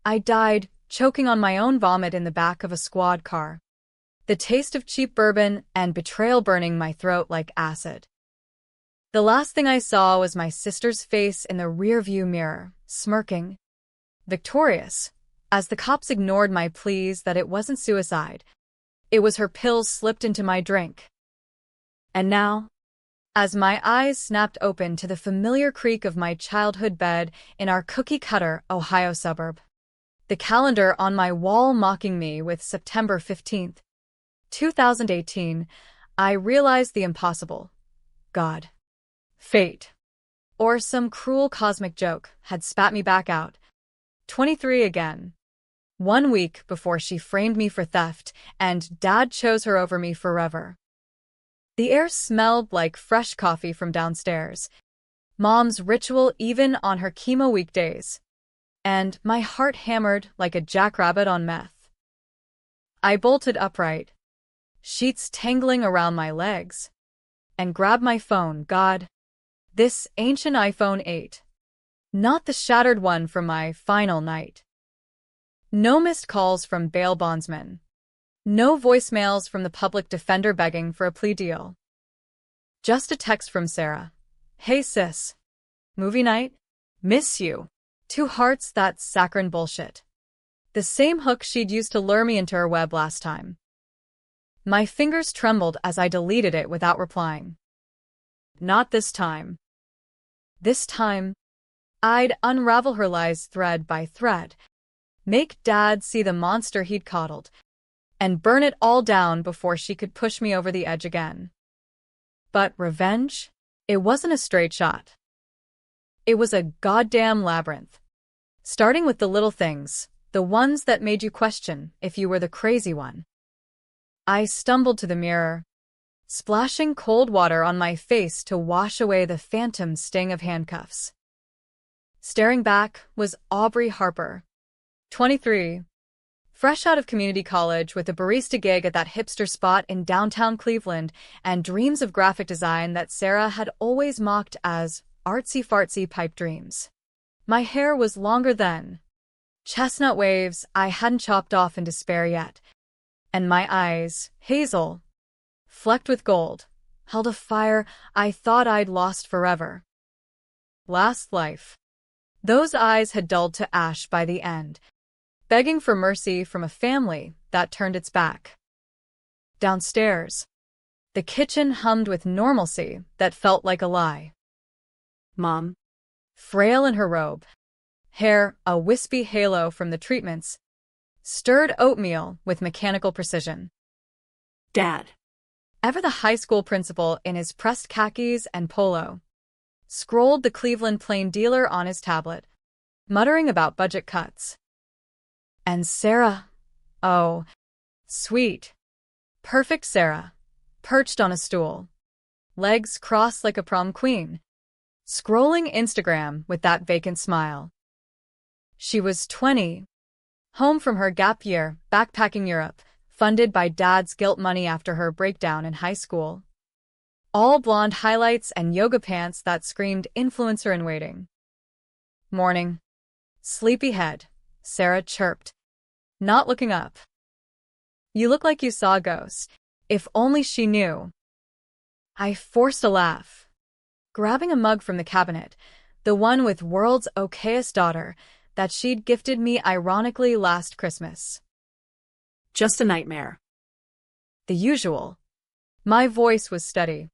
I died, choking on my own vomit in the back of a squad car. The taste of cheap bourbon and betrayal burning my throat like acid. The last thing I saw was my sister's face in the rearview mirror, smirking, victorious, as the cops ignored my pleas that it wasn't suicide. It was her pills slipped into my drink. And now, as my eyes snapped open to the familiar creak of my childhood bed in our cookie-cutter Ohio suburb, the calendar on my wall mocking me with September 15th, 2018, I realized the impossible. God, fate, or some cruel cosmic joke had spat me back out. 23 again. 1 week before she framed me for theft, and Dad chose her over me forever. The air smelled like fresh coffee from downstairs, Mom's ritual even on her chemo weekdays, and my heart hammered like a jackrabbit on meth. I bolted upright, sheets tangling around my legs, and grabbed my phone. God, this ancient iPhone 8. Not the shattered one from my final night. No missed calls from bail bondsmen. No voicemails from the public defender begging for a plea deal. Just a text from Sarah. Hey sis. Movie night? Miss you. 2 hearts. That's saccharine bullshit. The same hook she'd used to lure me into her web last time. My fingers trembled as I deleted it without replying. Not this time. This time, I'd unravel her lies thread by thread, make Dad see the monster he'd coddled, and burn it all down before she could push me over the edge again. But revenge? It wasn't a straight shot. It was a goddamn labyrinth. Starting with the little things, the ones that made you question if you were the crazy one. I stumbled to the mirror, splashing cold water on my face to wash away the phantom sting of handcuffs. Staring back was Aubrey Harper, 23, fresh out of community college with a barista gig at that hipster spot in downtown Cleveland and dreams of graphic design that Sarah had always mocked as artsy-fartsy pipe dreams. My hair was longer then, chestnut waves I hadn't chopped off in despair yet, and my eyes, hazel, flecked with gold, held a fire I thought I'd lost forever. Last life. Those eyes had dulled to ash by the end, begging for mercy from a family that turned its back. Downstairs, the kitchen hummed with normalcy that felt like a lie. Mom, frail in her robe, hair a wispy halo from the treatments, stirred oatmeal with mechanical precision. Dad, ever the high school principal in his pressed khakis and polo, scrolled the Cleveland Plain Dealer on his tablet, muttering about budget cuts. And Sarah, oh, sweet, perfect Sarah, perched on a stool, legs crossed like a prom queen, scrolling Instagram with that vacant smile. She was 20, home from her gap year, backpacking Europe, funded by Dad's guilt money after her breakdown in high school. All blonde highlights and yoga pants that screamed influencer in waiting. Morning. Sleepyhead, Sarah chirped, not looking up. You look like you saw a ghost. If only she knew. I forced a laugh, grabbing a mug from the cabinet, the one with world's okayest daughter that she'd gifted me ironically last Christmas. Just a nightmare. The usual. My voice was steady,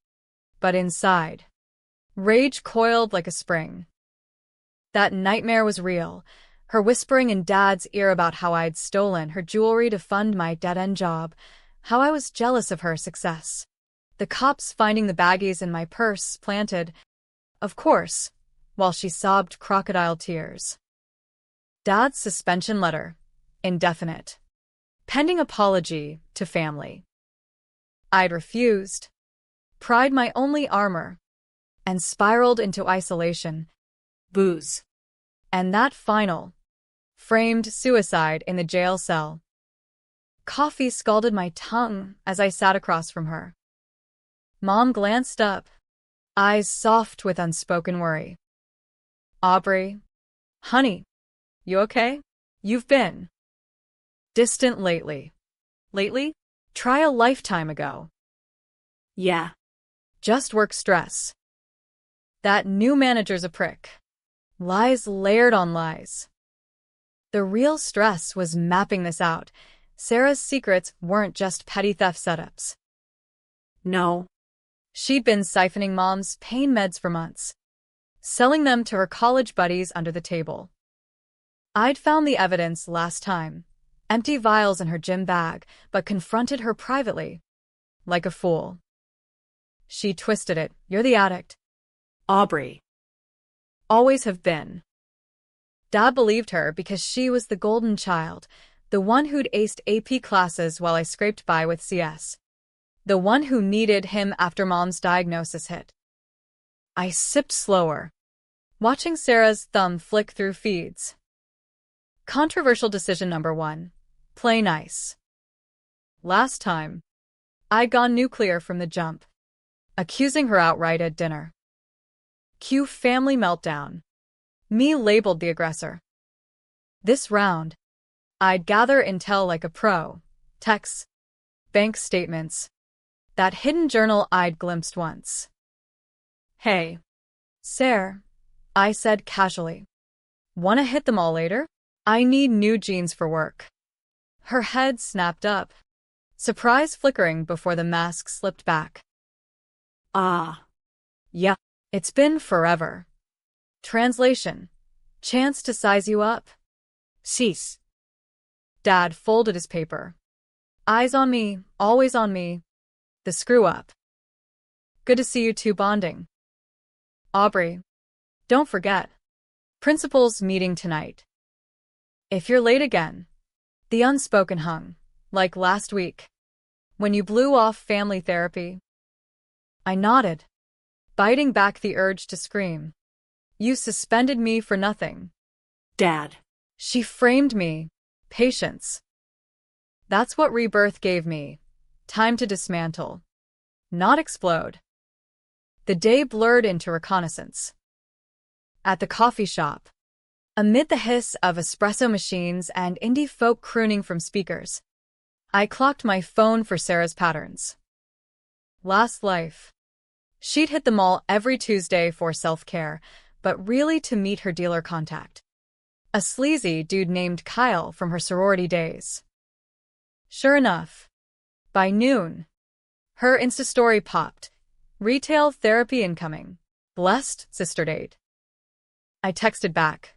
but inside, rage coiled like a spring. That nightmare was real, her whispering in Dad's ear about how I'd stolen her jewelry to fund my dead-end job, how I was jealous of her success. The cops finding the baggies in my purse planted, of course, while she sobbed crocodile tears. Dad's suspension letter, indefinite. Pending apology to family. I'd refused, pride my only armor, and spiraled into isolation, booze, and that final, framed suicide in the jail cell. Coffee scalded my tongue as I sat across from her. Mom glanced up, eyes soft with unspoken worry. Aubrey, honey, you okay? You've been distant lately. Lately? Try a lifetime ago. Yeah. Just work stress. That new manager's a prick. Lies layered on lies. The real stress was mapping this out. Sarah's secrets weren't just petty theft setups. No. She'd been siphoning Mom's pain meds for months, selling them to her college buddies under the table. I'd found the evidence last time, empty vials in her gym bag, but confronted her privately, like a fool. She twisted it. You're the addict. Aubrey. Always have been. Dad believed her because she was the golden child, the one who'd aced AP classes while I scraped by with CS. The one who needed him after Mom's diagnosis hit. I sipped slower, watching Sarah's thumb flick through feeds. Controversial decision number 1. Play nice. Last time, I'd gone nuclear from the jump, accusing her outright at dinner. Cue family meltdown. Me labeled the aggressor. This round, I'd gather intel like a pro. Texts, bank statements, that hidden journal I'd glimpsed once. Hey, Sarah, I said casually. Wanna hit them all later? I need new jeans for work. Her head snapped up, surprise flickering before the mask slipped back. Yeah, it's been forever. Translation. Chance to size you up. Cease. Dad folded his paper. Eyes on me, always on me. The screw up. Good to see you two bonding. Aubrey, don't forget. Principal's meeting tonight. If you're late again. The unspoken hung, like last week, when you blew off family therapy. I nodded, biting back the urge to scream. You suspended me for nothing. Dad. She framed me. Patience. That's what rebirth gave me. Time to dismantle. Not explode. The day blurred into reconnaissance. At the coffee shop, amid the hiss of espresso machines and indie folk crooning from speakers, I clocked my phone for Sarah's patterns. Last life. She'd hit the mall every Tuesday for self-care, but really to meet her dealer contact. A sleazy dude named Kyle from her sorority days. Sure enough, by noon, her Insta story popped. Retail therapy incoming. Blessed sister date. I texted back.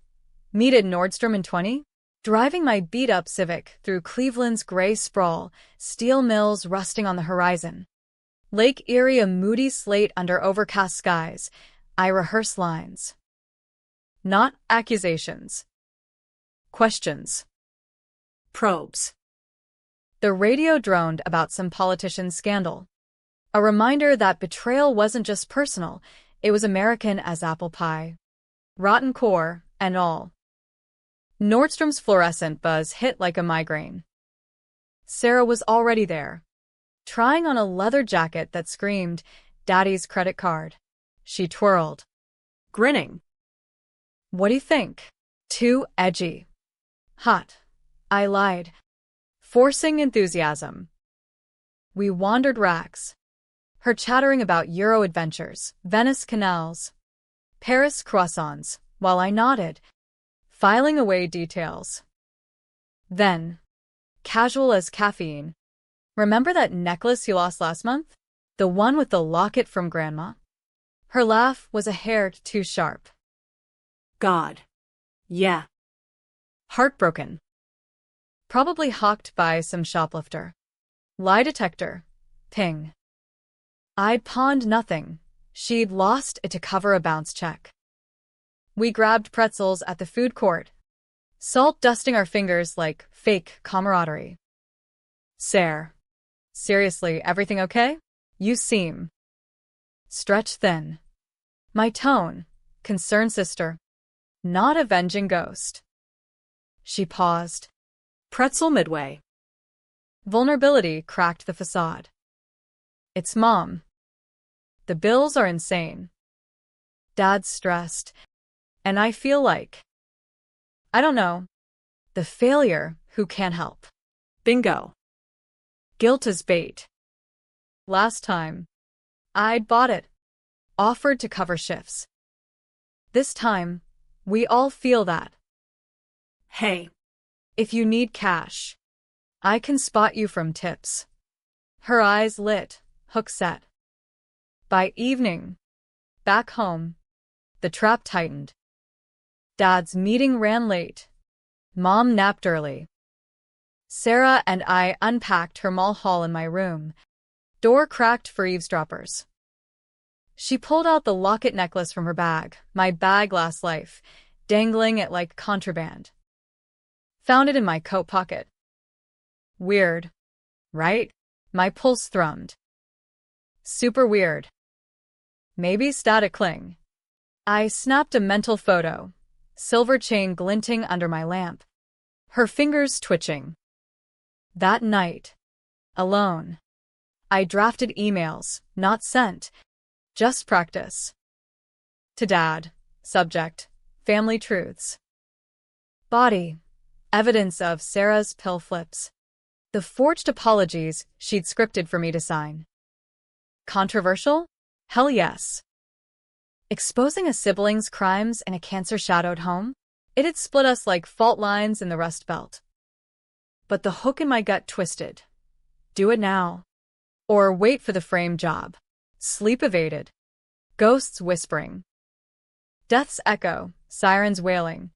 Meet at Nordstrom in 20? Driving my beat-up Civic through Cleveland's gray sprawl, steel mills rusting on the horizon. Lake Erie a moody slate under overcast skies, I rehearse lines. Not accusations. Questions. Probes. The radio droned about some politician's scandal. A reminder that betrayal wasn't just personal, it was American as apple pie. Rotten core, and all. Nordstrom's fluorescent buzz hit like a migraine. Sarah was already there, trying on a leather jacket that screamed, Daddy's credit card. She twirled, Grinning. What do you think? Too edgy. Hot. I lied, forcing enthusiasm. We wandered racks, her chattering about Euro adventures, Venice canals, Paris croissants, while I nodded, filing away details. Then, casual as caffeine, remember that necklace you lost last month? The one with the locket from Grandma? Her laugh was a hair too sharp. God. Yeah. Heartbroken. Probably hawked by some shoplifter. Lie detector. Ping. I'd pawned nothing. She'd lost it to cover a bounce check. We grabbed pretzels at the food court, salt dusting our fingers like fake camaraderie. Sarah. Seriously, everything okay? You seem stretched thin. My tone, concerned sister, not avenging ghost. She paused. Pretzel midway. Vulnerability cracked the facade. It's Mom. The bills are insane. Dad's stressed. And I feel like, I don't know, The failure who can't help. Bingo. Guilt is bait. Last time, I'd bought it, offered to cover shifts. This time, we all feel that. Hey. If you need cash, I can spot you from tips. Her eyes lit, hook set. By evening, back home, the trap tightened. Dad's meeting ran late. Mom napped early. Sarah and I unpacked her mall haul in my room. Door cracked for eavesdroppers. She pulled out the locket necklace from her bag, my bag last life, dangling it like contraband. Found it in my coat pocket. Weird, right? My pulse thrummed. Super weird. Maybe static cling. I snapped a mental photo, silver chain glinting under my lamp, her fingers twitching. That night, alone, I drafted emails, not sent, just practice. To Dad, subject, family truths. Body, evidence of Sarah's pill flips. The forged apologies she'd scripted for me to sign. Controversial? Hell yes. Exposing a sibling's crimes in a cancer-shadowed home? It'd split us like fault lines in the Rust Belt. But the hook in my gut twisted. Do it now. Or wait for the frame job. Sleep evaded. Ghosts whispering. Death's echo, sirens wailing.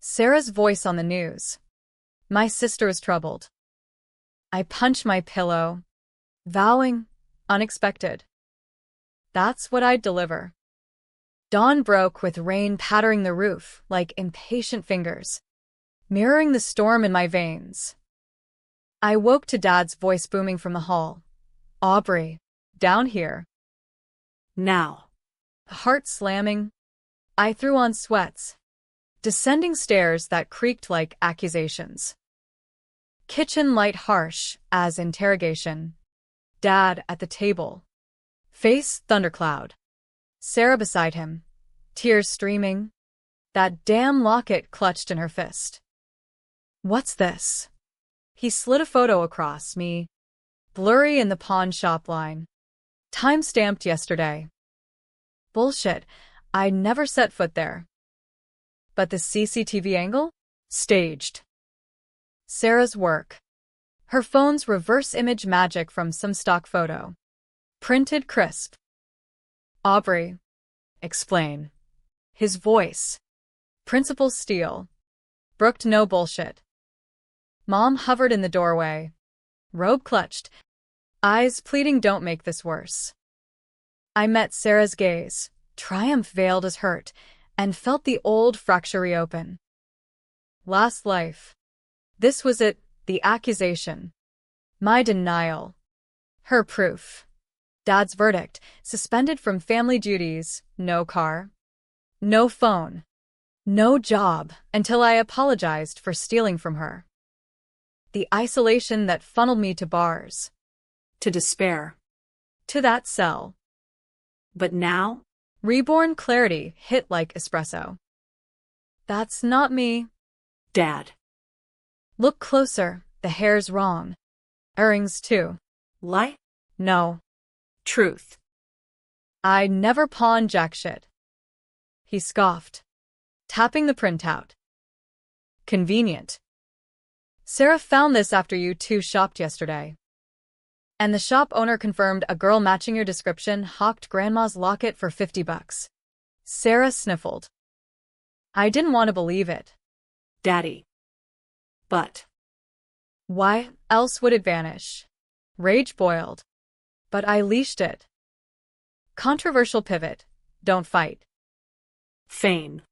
Sarah's voice on the news. My sister is troubled. I punch my pillow, vowing, unexpected. That's what I'd deliver. Dawn broke with rain pattering the roof like impatient fingers, mirroring the storm in my veins. I woke to Dad's voice booming from the hall. Aubrey, down here. Now. Heart slamming, I threw on sweats, descending stairs that creaked like accusations. Kitchen light harsh as interrogation. Dad at the table. Face thundercloud. Sarah beside him, tears streaming. That damn locket clutched in her fist. What's this? He slid a photo across me, blurry in the pawn shop line. Time-stamped yesterday. Bullshit, I never set foot there. But the CCTV angle? Staged. Sarah's work. Her phone's reverse image magic from some stock photo. Printed crisp. Aubrey. Explain. His voice. Principal steel. Brooked no bullshit. Mom hovered in the doorway. Robe clutched. Eyes pleading don't make this worse. I met Sarah's gaze, triumph veiled as hurt, and felt the old fracture reopen. Last life. This was it, the accusation. My denial. Her proof. Dad's verdict, suspended from family duties, no car, no phone, no job, until I apologized for stealing from her. The isolation that funneled me to bars. To despair. To that cell. But now? Reborn clarity hit like espresso. That's not me. Dad. Look closer, the hair's wrong. Earrings too. Lie? No. Truth. I never pawned jack shit. He scoffed, tapping the printout. Convenient. Sarah found this after you two shopped yesterday. And the shop owner confirmed a girl matching your description hawked Grandma's locket for $50. Sarah sniffled. I didn't want to believe it. Daddy. But. Why else would it vanish? Rage boiled. But I leashed it. Controversial pivot. Don't fight. Feign.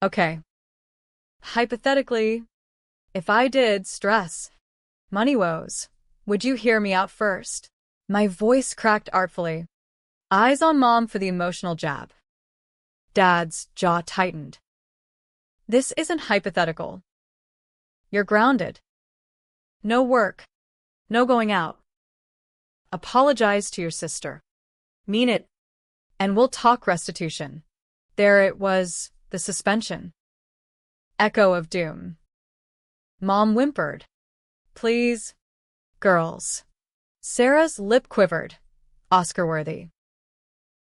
Okay. Hypothetically, if I did stress, money woes, would you hear me out first? My voice cracked artfully. Eyes on Mom for the emotional jab. Dad's jaw tightened. This isn't hypothetical. You're grounded. No work. No going out. Apologize to your sister. Mean it. And we'll talk restitution. There it was, the suspension. Echo of doom. Mom whimpered. Please. Girls. Sarah's lip quivered. Oscar-worthy.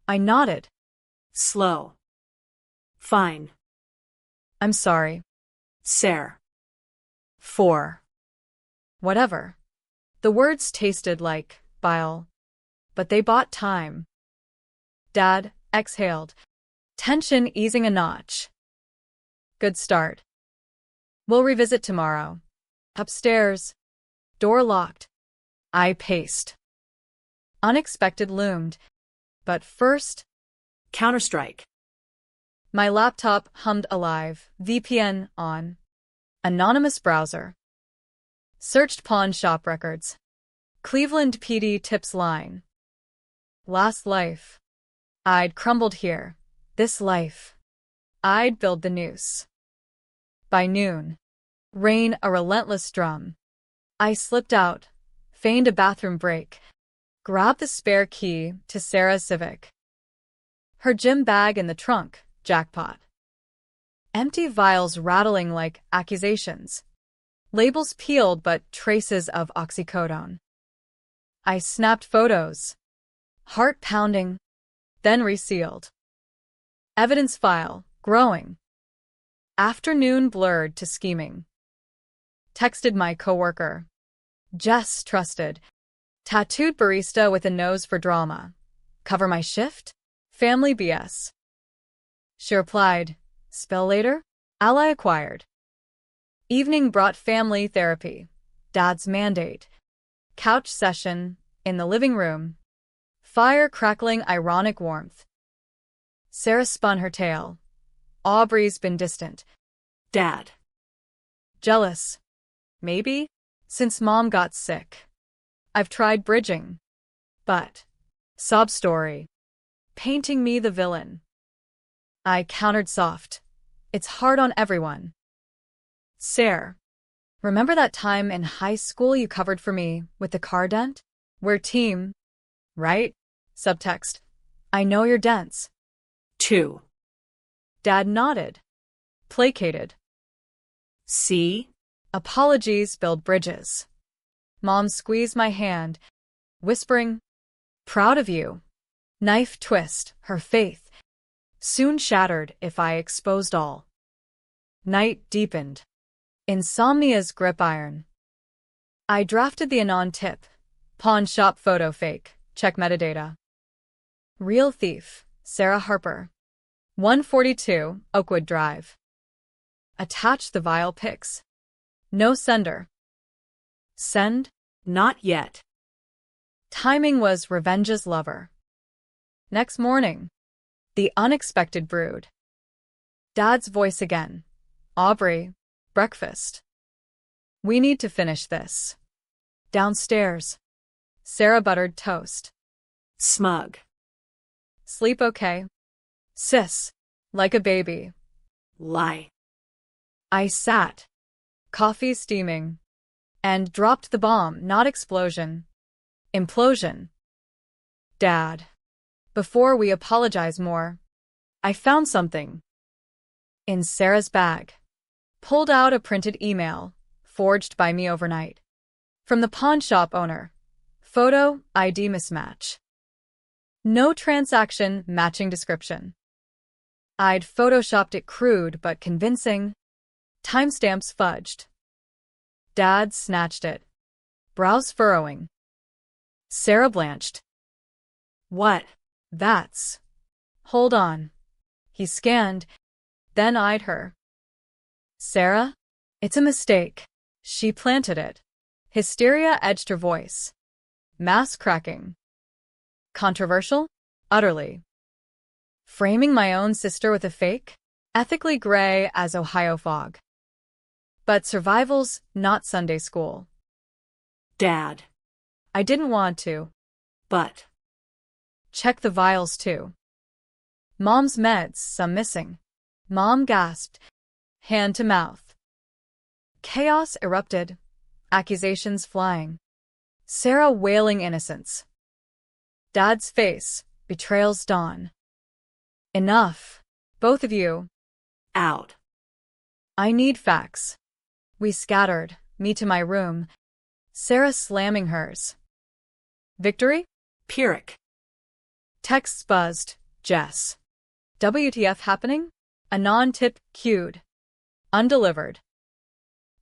I nodded. Slow. Fine. I'm sorry. Sarah. 4. Whatever. The words tasted like bile, but they bought time. Dad exhaled, tension easing a notch. Good start. We'll revisit tomorrow. Upstairs. Door locked. I paced. Unexpected loomed. But first, Counter-Strike. my laptop hummed alive, VPN on. Anonymous browser. Searched pawn shop records. Cleveland PD tips line. Last life. I'd crumbled here. This life. I'd build the noose. By noon. Rain a relentless drum. I slipped out, feigned a bathroom break, grabbed the spare key to Sarah's Civic. Her gym bag in the trunk, jackpot. Empty vials rattling like accusations. Labels peeled but traces of oxycodone. I snapped photos. Heart pounding, then resealed. Evidence file, growing. Afternoon blurred to scheming. Texted my coworker. Jess trusted. Tattooed barista with a nose for drama. Cover my shift? Family BS. She replied, spell later? Ally acquired. Evening brought family therapy. Dad's mandate. Couch session, in the living room. Fire crackling ironic warmth. Sarah spun her tale. Aubrey's been distant. Dad. Jealous. Maybe? Since Mom got sick. I've tried bridging. But. Sob story. Painting me the villain. I countered soft. It's hard on everyone. Sarah. Remember that time in high school you covered for me with the car dent? We're team. Right? Subtext. I know you're dense. 2. Dad nodded. Placated. See? Apologies build bridges. Mom squeezed my hand, whispering, proud of you. Knife twist, her faith. Soon shattered if I exposed all. Night deepened. Insomnia's grip iron. I drafted the anon tip. Pawn shop photo fake. Check metadata. Real thief, Sarah Harper. 142, Oakwood Drive. Attach the vial pics. No sender. Send? Not yet. Timing was revenge's lover. Next morning. The unexpected brood. Dad's voice again. Aubrey, breakfast. We need to finish this. Downstairs. Sarah buttered toast. Smug. Sleep okay? Sis, like a baby. Lie. I sat. Coffee steaming. And dropped the bomb, not explosion. Implosion. Dad. Before we apologize more, I found something. In Sarah's bag. Pulled out a printed email, forged by me overnight. From the pawn shop owner. Photo ID mismatch. No transaction matching description. I'd photoshopped it crude but convincing. Timestamps fudged. Dad snatched it. Brows furrowing. Sarah blanched. What? That's. Hold on. He scanned, then eyed her. Sarah? It's a mistake. She planted it. Hysteria edged her voice. Mass cracking. Controversial? Utterly. Framing my own sister with a fake? Ethically gray as Ohio fog. But survival's not Sunday school. Dad. I didn't want to. But. Check the vials too. Mom's meds, some missing. Mom gasped, hand to mouth. Chaos erupted, accusations flying. Sarah wailing innocence. Dad's face, betrayal's dawn. Enough. Both of you. Out. I need facts. We scattered, me to my room, Sarah slamming hers. Victory? Pyrrhic. Texts buzzed. Jess. WTF happening? A non-tip queued. Undelivered.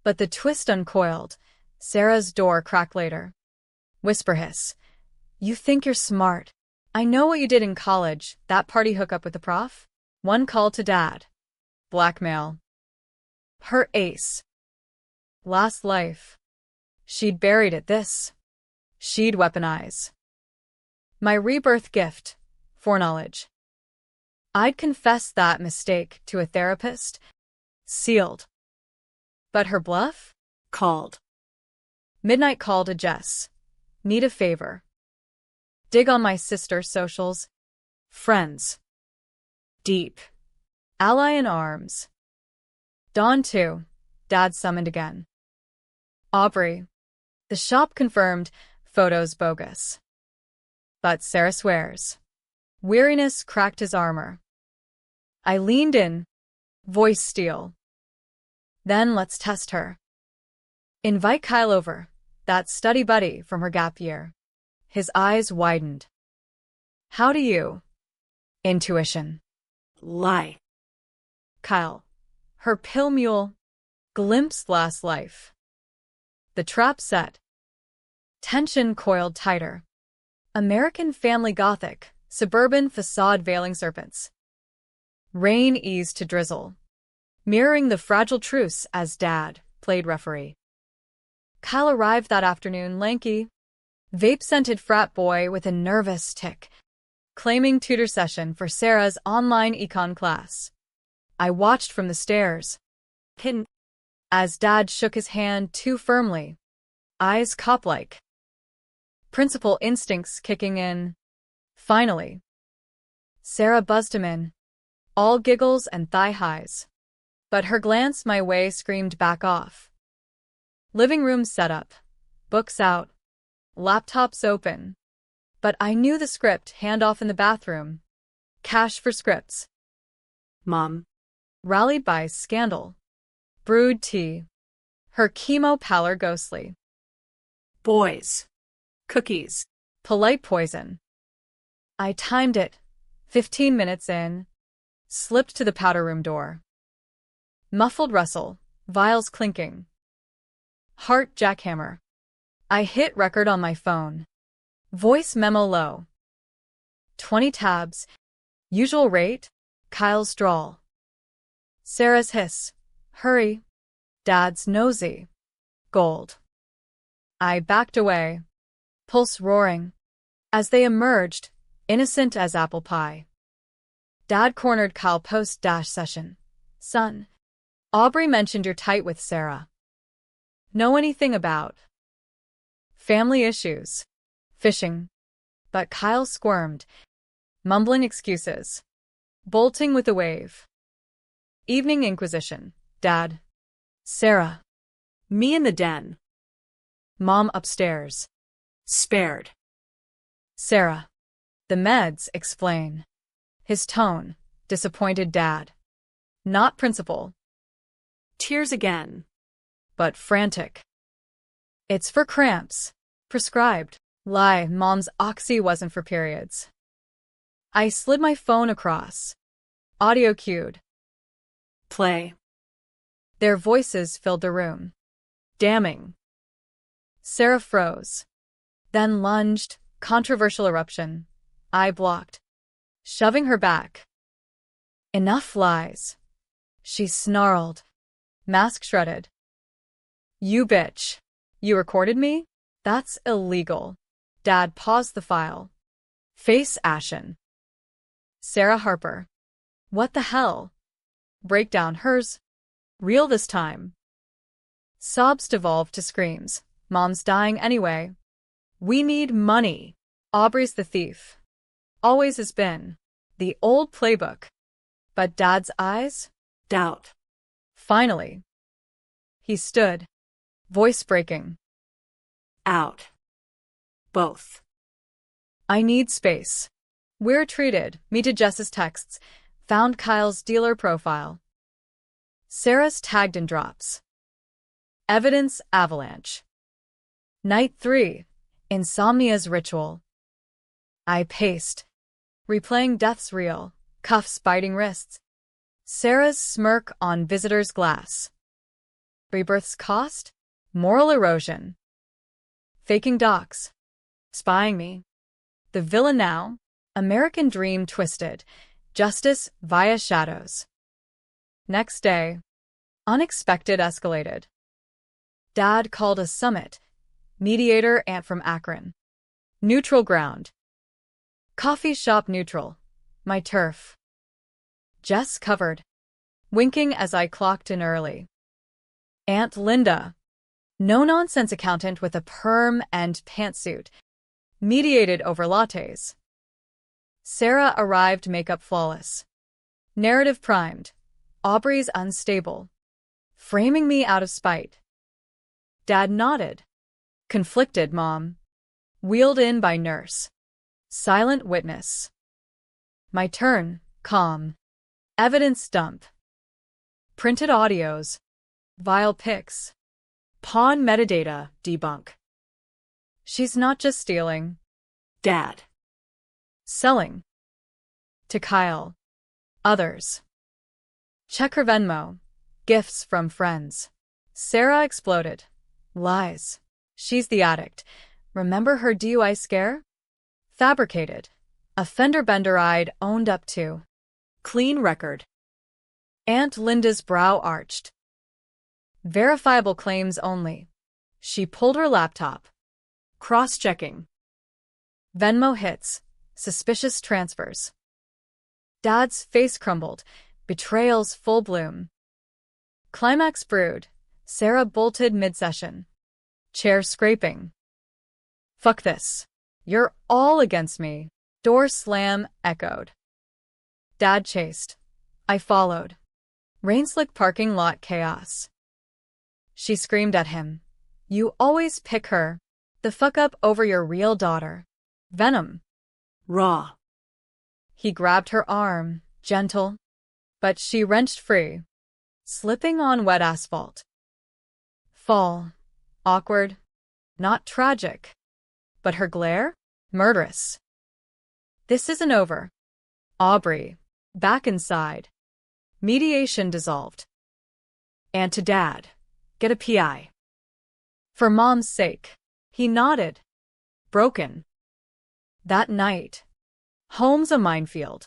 But the twist uncoiled. Sarah's door cracked later. Whisper hiss. You think you're smart. I know what you did in college, that party hookup with the prof? One call to dad. Blackmail. Her ace. Last life. She'd buried it this. She'd weaponize. My rebirth gift. Foreknowledge. I'd confess that mistake to a therapist. Sealed. But her bluff? Called. Midnight call to Jess. Need a favor. Dig on my sister's socials. Friends. Deep. Ally in arms. Dawn 2. Dad summoned again. Aubrey. The shop confirmed, photos bogus. But Sarah swears. Weariness cracked his armor. I leaned in. Voice steel. Then let's test her. Invite Kyle over, that study buddy from her gap year. His eyes widened. How do you? Intuition. Lie. Kyle. Her pill mule. Glimpsed last life. The trap set. Tension coiled tighter. American family gothic, suburban facade veiling serpents. Rain eased to drizzle. Mirroring the fragile truce as Dad played referee. Kyle arrived that afternoon lanky, vape-scented frat boy with a nervous tick, claiming tutor session for Sarah's online econ class. I watched from the stairs. Hidden. As Dad shook his hand too firmly. Eyes cop-like. Principal instincts kicking in. Finally. Sarah buzzed him in. All giggles and thigh-highs. But her glance my way screamed back off. Living room set up. Books out. Laptops open. But I knew the script handoff in the bathroom. Cash for scripts. Mom. Rallied by scandal. Brewed tea. Her chemo pallor ghostly. Boys. Cookies. Polite poison. I timed it. 15 minutes in. Slipped to the powder room door. Muffled rustle. Vials clinking. Heart jackhammer. I hit record on my phone. Voice memo low. 20 tabs. Usual rate. Kyle's drawl. Sarah's hiss. Hurry. Dad's nosy. Gold. I backed away. Pulse roaring. As they emerged, innocent as apple pie. Dad cornered Kyle post-session. Son. Aubrey mentioned you're tight with Sarah. Know anything about? Family issues. Fishing. But Kyle squirmed. Mumbling excuses. Bolting with a wave. Evening inquisition. Dad. Sarah. Me in the den. Mom upstairs. Spared. Sarah. The meds, explain. His tone. Disappointed Dad. Not principal. Tears again. But frantic. It's for cramps. Prescribed. Lie, Mom's oxy wasn't for periods. I slid my phone across. Audio cued. Play. Their voices filled the room. Damning. Sarah froze. Then lunged, controversial eruption. I blocked. Shoving her back. Enough lies. She snarled. Mask shredded. You bitch. You recorded me? That's illegal. Dad paused the file. Face ashen. Sarah Harper. What the hell? Breakdown hers. Real this time. Sobs devolved to screams. Mom's dying anyway. We need money. Aubrey's the thief. Always has been. The old playbook. But Dad's eyes? Doubt. Finally. He stood. Voice breaking. Out. Both. I need space. We're treated. Me to Jess's texts. Found Kyle's dealer profile. Sarah's tagged in drops. Evidence avalanche. Night 3. Insomnia's ritual. I paced, replaying death's reel, cuffs biting wrists. Sarah's smirk on visitor's glass. Rebirth's cost? Moral erosion. Faking docs. Spying me. The villain now? American dream twisted. Justice via shadows. Next day. Unexpected escalated. Dad called a summit. Mediator aunt from Akron. Neutral ground. Coffee shop neutral. My turf. Jess covered. Winking as I clocked in early. Aunt Linda. No-nonsense accountant with a perm and pantsuit. Mediated over lattes. Sarah arrived makeup flawless. Narrative primed. Aubrey's unstable. Framing me out of spite. Dad nodded. Conflicted mom. Wheeled in by nurse. Silent witness. My turn, calm. Evidence dump. Printed audios. Vile pics. Pawn metadata, debunk. She's not just stealing. Dad. Selling. To Kyle. Others. Check her Venmo. Gifts from friends. Sarah exploded. Lies. She's the addict. Remember her DUI scare? Fabricated. A fender bender I'd owned up to. Clean record. Aunt Linda's brow arched. Verifiable claims only. She pulled her laptop. Cross-checking. Venmo hits. Suspicious transfers. Dad's face crumbled. Betrayal's full bloom. Climax brewed. Sarah bolted mid-session. Chair scraping. Fuck this. You're all against me. Door slam echoed. Dad chased. I followed. Rain-slick parking lot chaos. She screamed at him. You always pick her. The fuck up over your real daughter. Venom. Raw. He grabbed her arm, gentle. But she wrenched free. Slipping on wet asphalt. Fall. Awkward. Not tragic. But her glare? Murderous. This isn't over. Aubrey. Back inside. Mediation dissolved. And to Dad. Get a PI. For Mom's sake. He nodded. Broken. That night. Home's a minefield.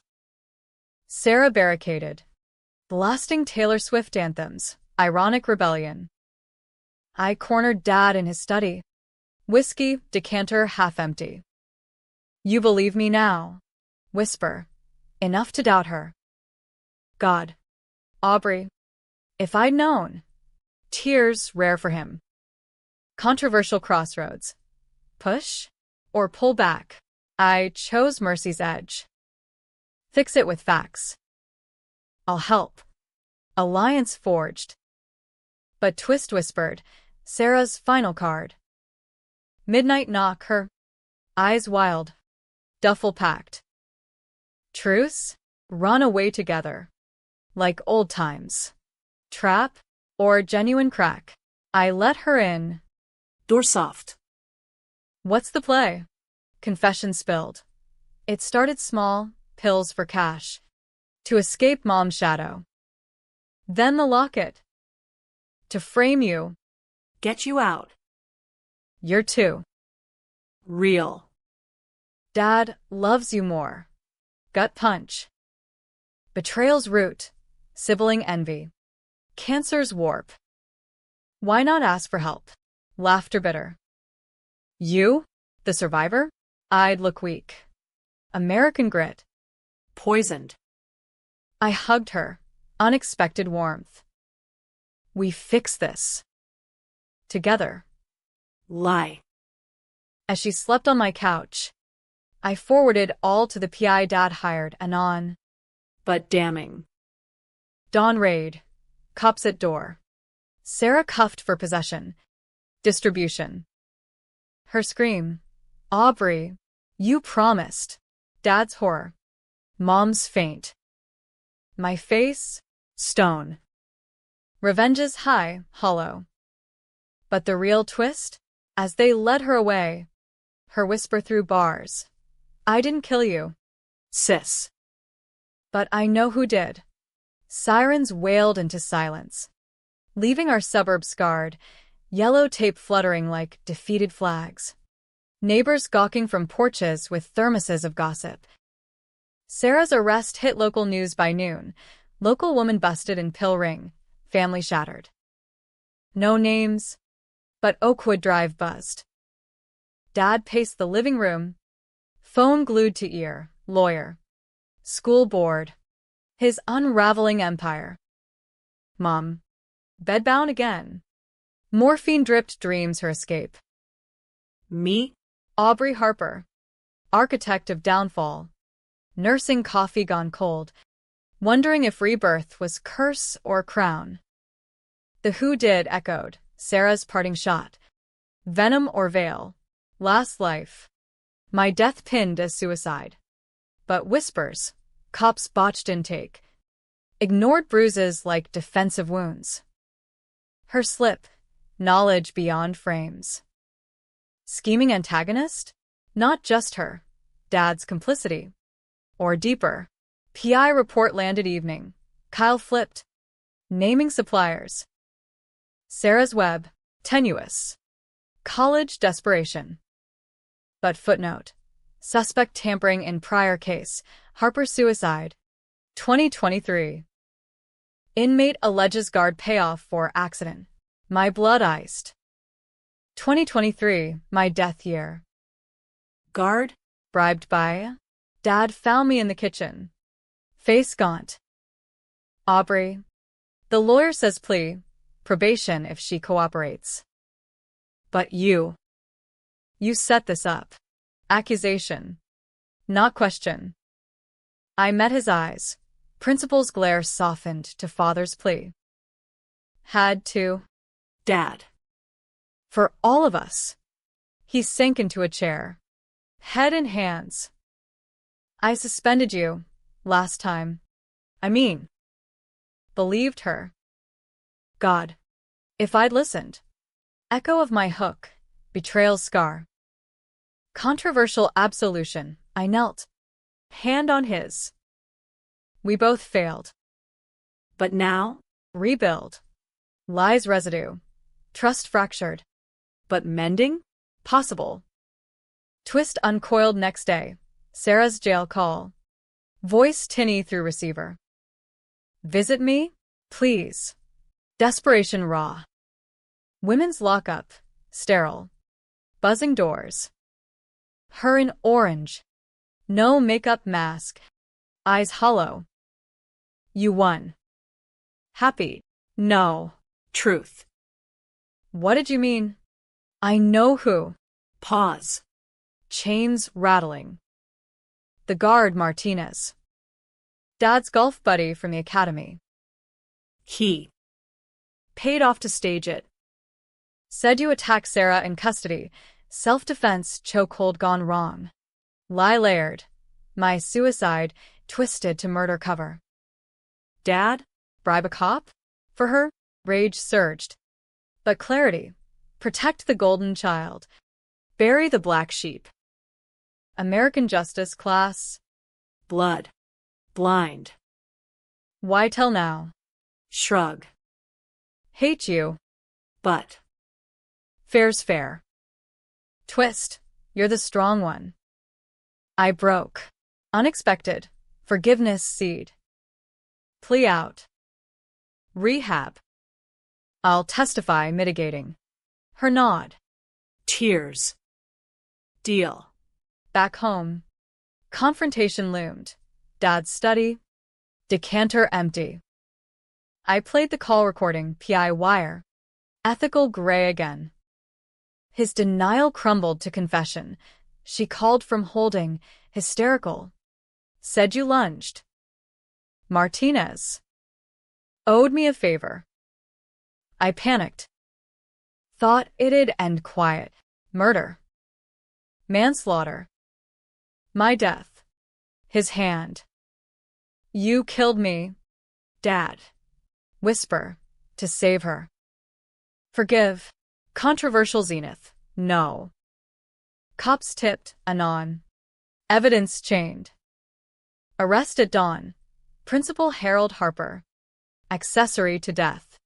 Sarah barricaded. Blasting Taylor Swift anthems. Ironic rebellion. I cornered Dad in his study. Whiskey, decanter half empty. You believe me now. Whisper. Enough to doubt her. God. Aubrey. If I'd known. Tears rare for him. Controversial crossroads. Push or pull back. I chose Mercy's edge. Fix it with facts. I'll help. Alliance forged. But Twist whispered, Sarah's final card. Midnight knock, her eyes wild. Duffel packed. Truce? Run away together. Like old times. Trap? Or genuine crack? I let her in. Door soft. What's the play? Confession spilled. It started small, pills for cash. To escape Mom's shadow. Then the locket. To frame you. Get you out. You're too. Real. Dad loves you more. Gut punch. Betrayal's root. Sibling envy. Cancer's warp. Why not ask for help? Laughter bitter. You? The survivor? I'd look weak. American grit. Poisoned. I hugged her. Unexpected warmth. We fix this. Together. Lie. As she slept on my couch, I forwarded all to the PI Dad hired anon. But damning. Dawn raid. Cops at door. Sarah cuffed for possession. Distribution. Her scream. Aubrey, you promised. Dad's horror. Mom's faint. My face? Stone. Revenge's high, hollow. But the real twist? As they led her away, her whisper through bars. I didn't kill you. Sis. But I know who did. Sirens wailed into silence, leaving our suburb scarred, yellow tape fluttering like defeated flags. Neighbors gawking from porches with thermoses of gossip. Sarah's arrest hit local news by noon. Local woman busted in pill ring. Family shattered. No names, but Oakwood Drive buzzed. Dad paced the living room, phone glued to ear, lawyer, school board, his unraveling empire. Mom, bedbound again. Morphine-dripped dreams her escape. Me? Aubrey Harper, architect of downfall, nursing coffee gone cold, wondering if rebirth was curse or crown. The who did echoed, Sarah's parting shot. Venom or veil, last life. My death pinned as suicide. But whispers, cops botched intake. Ignored bruises like defensive wounds. Her slip, knowledge beyond frames. Scheming antagonist? Not just her. Dad's complicity. Or deeper. PI report landed evening. Kyle flipped. Naming suppliers. Sarah's web, tenuous. College desperation. But footnote. Suspect tampering in prior case. Harper suicide. 2023. Inmate alleges guard payoff for accident. My blood iced. 2023, my death year. Guard? Bribed by? Dad found me in the kitchen. Face gaunt. Aubrey. The lawyer says plea. Probation if she cooperates. But you. You set this up. Accusation. Not question. I met his eyes. Principal's glare softened to father's plea. Had to. Dad. For all of us. He sank into a chair. Head in hands. I suspended you. Last time. I mean. Believed her. God. If I'd listened. Echo of my hook. Betrayal's scar. Controversial absolution. I knelt. Hand on his. We both failed. But now? Rebuild. Lies residue. Trust fractured. But mending? Possible. Twist uncoiled next day. Sarah's jail call. Voice tinny through receiver. Visit me? Please. Desperation raw. Women's lockup. Sterile. Buzzing doors. Her in orange. No makeup mask. Eyes hollow. You won. Happy. No. Truth. What did you mean? I know who. Pause. Chains rattling. The guard Martinez. Dad's golf buddy from the academy. He. Paid off to stage it. Said you attacked Sarah in custody. Self-defense chokehold gone wrong. Lie layered. My suicide twisted to murder cover. Dad? Bribe a cop? For her? Rage surged. But clarity. Protect the golden child. Bury the black sheep. American justice class. Blood. Blind. Why tell now? Shrug. Hate you. But. Fair's fair. Twist. You're the strong one. I broke. Unexpected. Forgiveness seed. Plea out. Rehab. I'll testify mitigating. Her nod. Tears. Deal. Back home. Confrontation loomed. Dad's study. Decanter empty. I played the call recording, PI wire. Ethical gray again. His denial crumbled to confession. She called from holding, hysterical. Said you lunged. Martinez. Owed me a favor. I panicked. Thought it'd end quiet. Murder. Manslaughter. My death. His hand. You killed me. Dad. Whisper. To save her. Forgive. Controversial zenith. No. Cops tipped, anon. Evidence chained. Arrest at dawn. Principal Harold Harper. Accessory to death.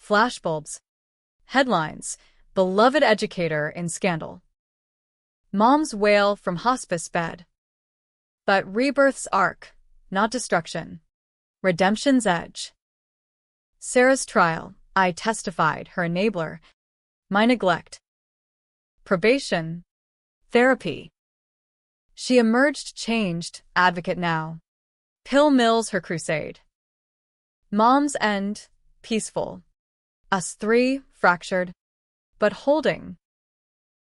Flashbulbs. Headlines. Beloved educator in scandal. Mom's wail from hospice bed. But rebirth's arc, not destruction. Redemption's edge. Sarah's trial. I testified, her enabler. My neglect. Probation. Therapy. She emerged changed, advocate now. Pill mills her crusade. Mom's end, peaceful. Us three, fractured, but holding.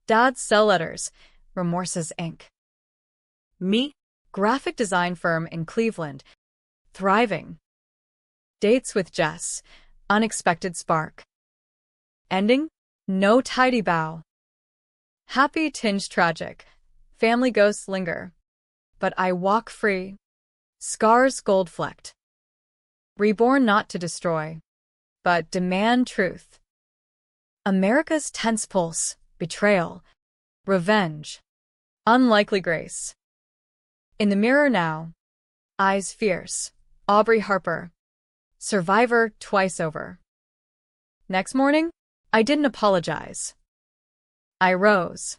Dad's cell letters, Remorses Inc. Me? Graphic design firm in Cleveland, thriving. Dates with Jess, unexpected spark. Ending? No tidy bow. Happy tinge tragic, family ghosts linger. But I walk free. Scars gold-flecked. Reborn not to destroy, but demand truth. America's tense pulse, betrayal, revenge, unlikely grace. In the mirror now, eyes fierce, Aubrey Harper, survivor twice over. Next morning, I didn't apologize. I rose.